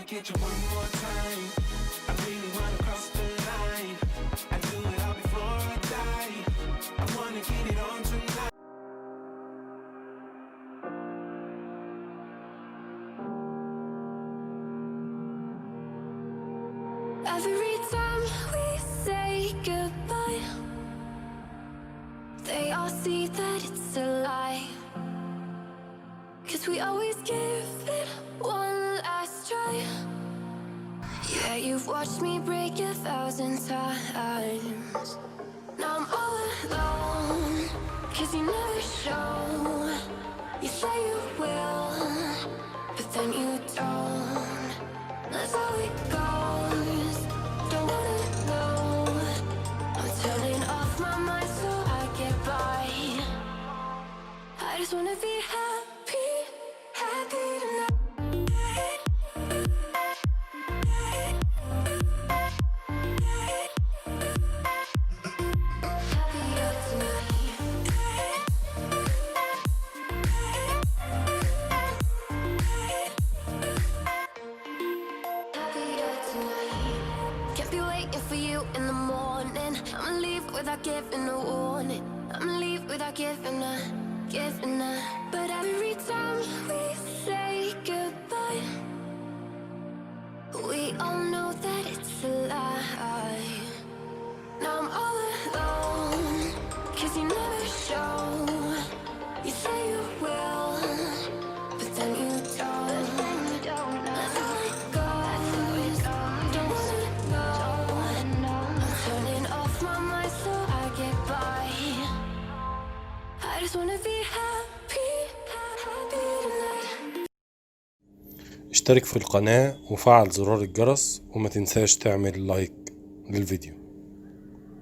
get you one more time. I really wanna cross the line. I do it all before I die. I wanna get it on tonight. Every time we say goodbye, they all see that it's a lie. 'Cause we always give it one last try. Yeah, you've watched me break 1,000 times. Now I'm all alone, 'cause you never show. You say you will, but then you don't. That's how it goes. Don't wanna know. I'm turning off my mind so I get by. I just wanna be happy, happy tonight. Happier tonight. Happier tonight. Can't be waiting for you in the morning. I'ma leave without giving a warning. I'ma leave without giving a. But every time we say goodbye, we all know that it's a lie. Now I'm all alone, 'cause you never show. You say you will, but then you don't. That's how it goes. Don't wanna know. I'm turning off my mind so I get by. I just wanna be happy, happy tonight. اشترك في القناة وفعل زرار الجرس وما تنساش تعمل لايك للفيديو.